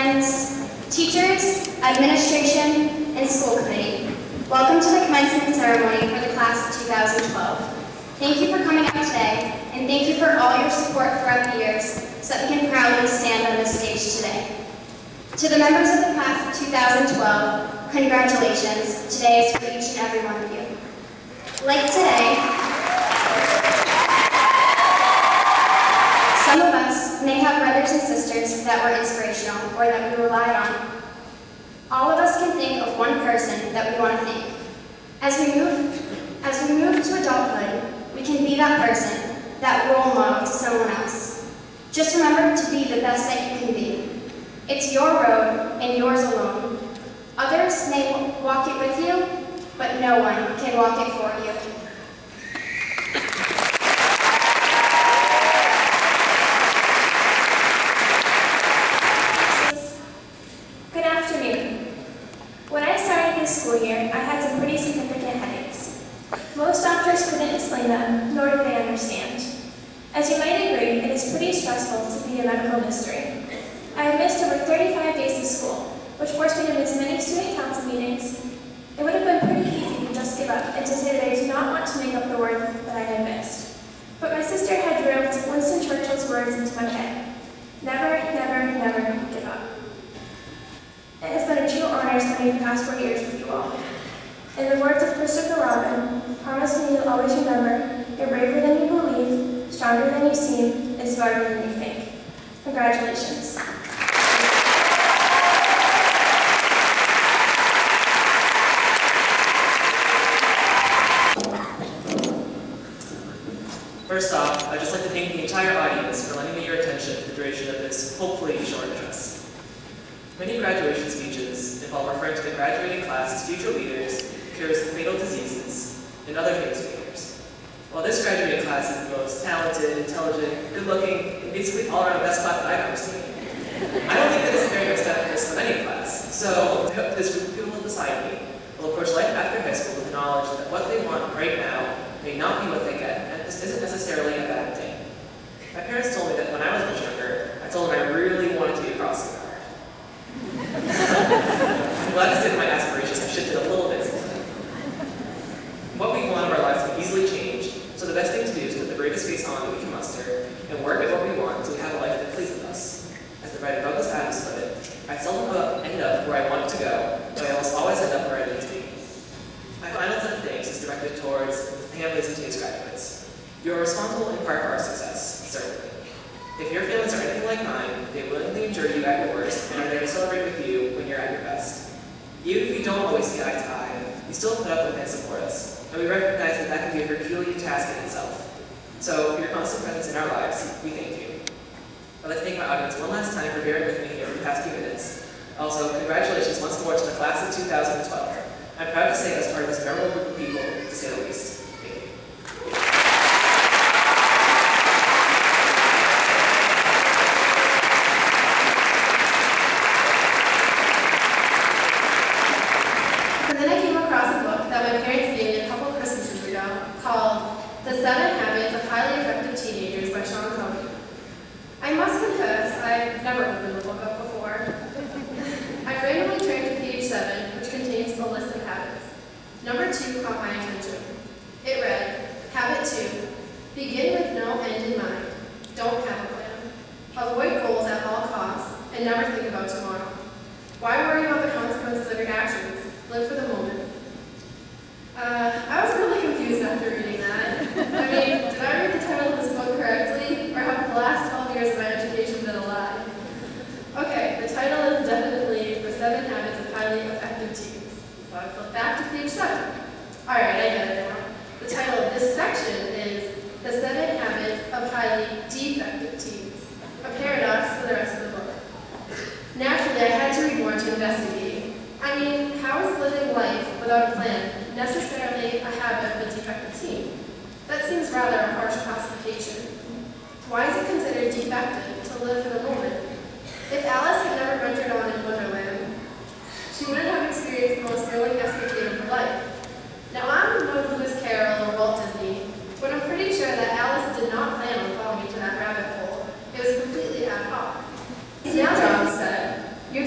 friends, teachers, administration, and school committee. Welcome to the commencement ceremony for the class of 2012. Thank you for coming out today, and thank you for all your support throughout the years so that we can proudly stand on this stage today. To the members of the class of 2012, congratulations. Today is for each and every one of you. Like today, some of us may have brothers and sisters that were inspirational or that we relied on. All of us can think of one person that we want to thank. As we move to adulthood, we can be that person, that role model to someone else. Just remember to be the best that you can be. It's your road and yours alone. Others may walk it with you, but no one can walk it for you. Good afternoon. When I started this school year, I had some pretty significant headaches. Most doctors couldn't explain them, nor did they understand. As you might agree, it is pretty stressful to be a medical mystery. I have missed over 35 days of school, which forced me to miss many student council meetings. It would have been pretty easy to just give up and to say that I do not want to make up the word that I had missed. But my sister had drilled Winston Churchill's words into my head. Never, never, never give up. It has been a true honor spending the past 4 years with you all. In the words of Christopher Robin, promise me you'll always remember, you're braver than you believe, stronger than you seem, and smarter than you think. Congratulations. First off, I'd just like to thank the entire audience for lending me your attention for the duration of this, hopefully, short address. Many graduation speeches involve referring to the graduating class as future leaders, cures of fatal diseases, and other famous figures. While this graduating class is the most talented, intelligent, good-looking, and basically all-around best class that I've ever seen, I don't think that it's a very good step for any class. So I hope this group of people beside me will approach life after high school with the knowledge that what they want right now may not be what they get, and this isn't necessarily a bad thing. My parents told me that when I was much younger, I told them I really wanted to be a crossing guard. I'm glad to say that my aspirations have shifted a little bit since then. What we want in our lives can easily change, so the best thing to do is put the bravest face on that we can muster and work at what we want so we have a life that pleases us. As the writer Douglas Adams put it, I seldom end up where I want to go, but I almost always end up where I need to be. My final set of thanks is directed towards the families of today's graduates. You are responsible in part for our success, certainly. If your families are anything like mine, they willingly endure you at your worst and are there to celebrate with you when you're at your best. Even if we don't always see eye to eye, you still put up with and support us, and we recognize that that can be a Herculean task in itself. So, for your constant presence in our lives, we thank you. I'd like to thank my audience one last time for bearing with me here for the past few minutes. Also, congratulations once more to the class of 2012. I'm proud to say I was part of this memorable group of people, to say the least. Thank you. And then I came across a book that my parents gave me a couple Christmases ago called The 7 Habits of Highly Effective Teenagers by Sean Cody. I must confess, I've never opened the book up before. I randomly turned to page 7, which contains a list of habits. Number 2 caught my attention. It read, Habit 2, begin with no end in mind. Don't have a plan. Avoid goals at all costs, and never think about tomorrow. Why worry about the consequences of your actions? Live for the moment. I was really confused after reading that. I mean, did I read the title of this book correctly, or have the last 12 years of my education been a lie? Okay, the title is definitely The 7 Habits of Highly Effective Teens. So I flip back to page 7. Alright, I get it now. The title of this section is The 7 Habits of Highly Defective Teens, a paradox to the rest of the book. Naturally, I had to read more to investigate. I mean, how is living life without a plan necessarily a habit of a defective teen? That seems rather a harsh classification. Why is it considered defective to live for the moment? If Alice had never ventured on in Wonderland, she wouldn't have experienced the most thrilling escapade of her life. Now, I'm no Lewis Carroll or Walt Disney, but I'm pretty sure that Alice did not plan on falling into that rabbit hole. It was completely ad hoc. Now, John said, your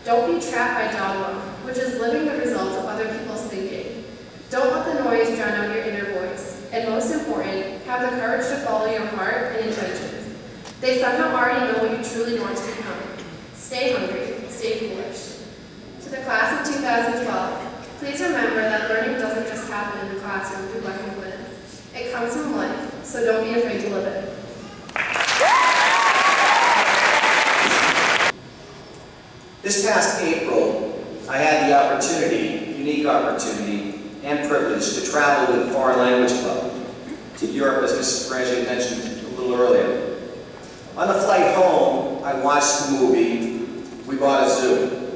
Don't be trapped by dogma, which is living the results of other people's thinking. Don't let the noise drown out your inner voice. And most important, have the courage to follow your heart and intentions. They somehow already know what you truly want to become. Stay hungry, stay foolish. To the class of 2012, please remember that learning doesn't just happen in the classroom through lesson plans. It comes from life, so don't be afraid to live it. This past April, I had the opportunity, unique opportunity, and privilege to travel with the Foreign Language Club to Europe, as Mrs. Branche mentioned a little earlier. On the flight home, I watched the movie, We Bought a Zoo.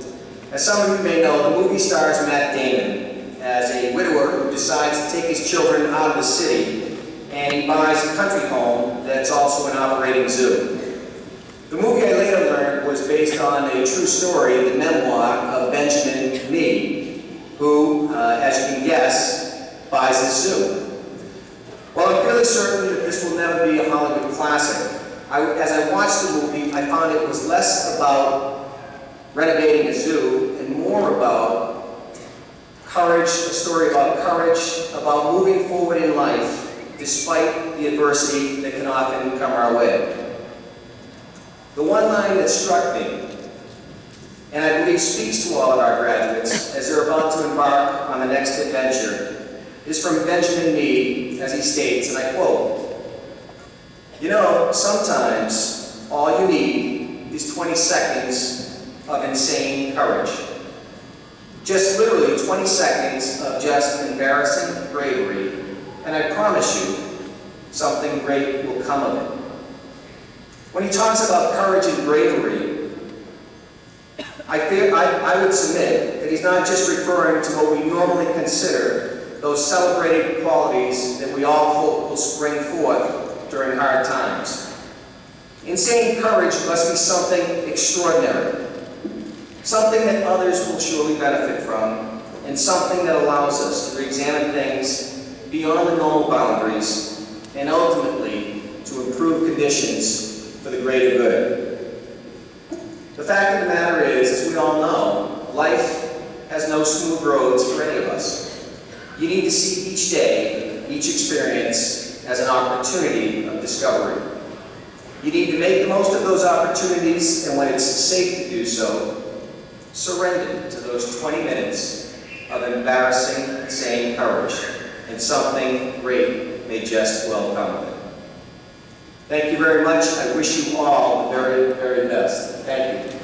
As some of you may know, the movie stars Matt Damon as a widower who decides to take his children out of the city, and he buys a country home that's also an operating zoo. The movie, I later learned, was based on a true story, the memoir of Benjamin Mee, who, as you can guess, buys a zoo. While I'm fairly certain that this will never be a Hollywood classic, as I watched the movie, I found it was less about renovating a zoo and more about courage, a story about courage, about moving forward in life despite the adversity that can often come our way. The one line that struck me, and I believe speaks to all of our graduates as they're about to embark on the next adventure, is from Benjamin Mee, as he states, and I quote, "You know, sometimes all you need is 20 seconds of insane courage. Just literally 20 seconds of just embarrassing bravery, and I promise you, something great will come of it." When he talks about courage and bravery, I would submit that he's not just referring to what we normally consider those celebrated qualities that we all hope will spring forth during hard times. Insane courage must be something extraordinary, something that others will surely benefit from, and something that allows us to re-examine things beyond the normal boundaries and ultimately to improve conditions for the greater good. The fact of the matter is, as we all know, life has no smooth roads for any of us. You need to see each day, each experience, as an opportunity of discovery. You need to make the most of those opportunities, and when it's safe to do so, surrender to those 20 minutes of embarrassing, insane courage, and something great may just well come of it. Thank you very much. I wish you all the very, very best. Thank you.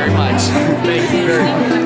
very much. Thank you very much.